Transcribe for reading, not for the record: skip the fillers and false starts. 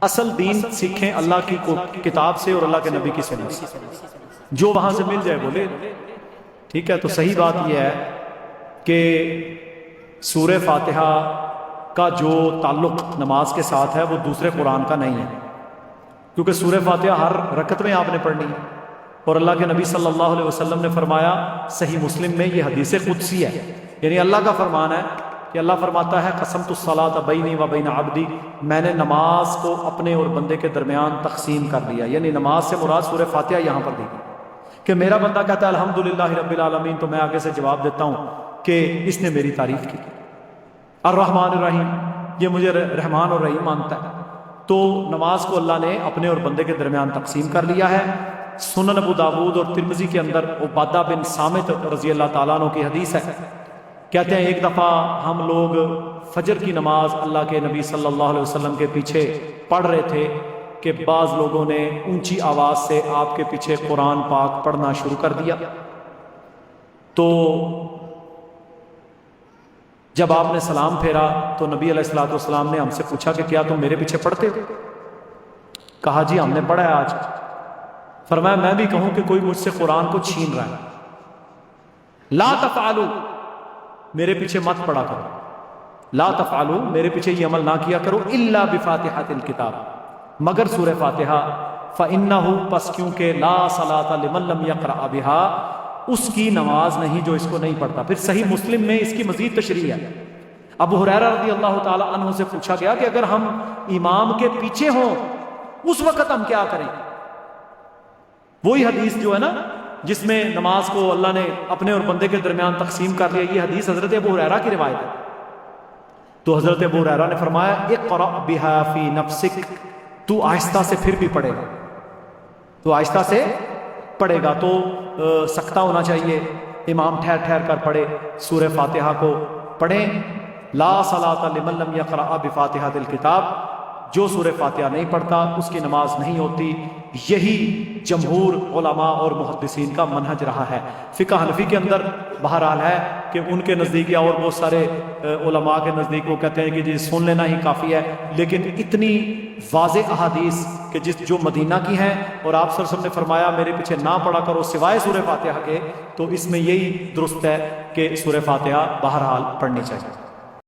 اصل دین سیکھیں اللہ کی کتاب سے اور اللہ کے نبی کی سنت سے، جو وہاں سے مل جائے بولے ٹھیک ہے۔ تو صحیح بات یہ ہے کہ سورہ فاتحہ کا جو تعلق نماز کے ساتھ ہے وہ دوسرے قرآن کا نہیں ہے، کیونکہ سورہ فاتحہ ہر رکعت میں آپ نے پڑھنی ہے، اور اللہ کے نبی صلی اللہ علیہ وسلم نے فرمایا صحیح مسلم میں، یہ حدیث قدسی ہے، یعنی اللہ کا فرمان ہے کہ اللہ فرماتا ہے قسمت الصلاۃ بینی و بین عبدی، میں نے نماز کو اپنے اور بندے کے درمیان تقسیم کر لیا، یعنی نماز سے مراد سورہ فاتحہ یہاں پر دی کہ میرا بندہ کہتا ہے الحمدللہ رب العالمین، تو میں آگے سے جواب دیتا ہوں کہ اس نے میری تعریف کی، الرحمن الرحیم، یہ مجھے رحمان اور رحیم مانتا ہے۔ تو نماز کو اللہ نے اپنے اور بندے کے درمیان تقسیم کر لیا ہے۔ سنن ابو داود اور ترمذی کے اندر عبادہ بن صامت رضی اللہ تعالیٰ عنہ کی حدیث ہے، کہتے ہیں ایک دفعہ ہم لوگ فجر کی نماز اللہ کے نبی صلی اللہ علیہ وسلم کے پیچھے پڑھ رہے تھے کہ بعض لوگوں نے اونچی آواز سے آپ کے پیچھے قرآن پاک پڑھنا شروع کر دیا۔ تو جب آپ نے سلام پھیرا تو نبی علیہ الصلوۃ والسلام نے ہم سے پوچھا کہ کیا تم میرے پیچھے پڑھتے ہو؟ کہا جی ہم نے پڑھا ہے آج۔ فرمایا میں بھی کہوں کہ کوئی مجھ سے قرآن کو چھین رہا ہے، لا تفعلوا، میرے پیچھے مت پڑھا کرو، لا تفعلوا، میرے پیچھے یہ عمل نہ کیا کرو، الا بفاتحۃ الکتاب، مگر سورہ فاتحہ، فإنہ، پس کیونکہ لا صلاۃ لمن لم یقرأ بها، اس کی نماز نہیں جو اس کو نہیں پڑھتا۔ پھر صحیح مسلم میں اس کی مزید تشریح ہے، ابو ہریرہ رضی اللہ تعالی عنہ سے پوچھا گیا کہ اگر ہم امام کے پیچھے ہوں اس وقت ہم کیا کریں؟ وہی حدیث جو ہے نا جس میں نماز کو اللہ نے اپنے اور بندے کے درمیان تقسیم کر لیا، یہ حدیث حضرت ابو ہریرہ کی روایت ہے۔ تو حضرت ابو ہریرہ نے فرمایا اقرأ بها فی نفسک، تو آہستہ سے پھر بھی پڑھے گا، تو آہستہ سے پڑھے گا، تو سکتہ ہونا چاہیے، امام ٹھہر ٹھہر کر پڑھے، سورہ فاتحہ کو پڑھیں، لا صلاۃ لمن لم یقرأ بفاتحۃ الکتاب، جو سورہ فاتحہ نہیں پڑھتا اس کی نماز نہیں ہوتی۔ یہی جمہور علماء اور محدثین کا منہج رہا ہے۔ فقہ حنفی کے اندر بہرحال ہے کہ ان کے نزدیک یا اور بہت سارے علماء کے نزدیک وہ کہتے ہیں کہ جی سن لینا ہی کافی ہے، لیکن اتنی واضح احادیث کہ جو مدینہ کی ہیں اور آپ صلی اللہ علیہ وسلم نے فرمایا میرے پیچھے نہ پڑھا کرو سوائے سورہ فاتحہ کے، تو اس میں یہی درست ہے کہ سورہ فاتحہ بہرحال پڑھنی چاہیے۔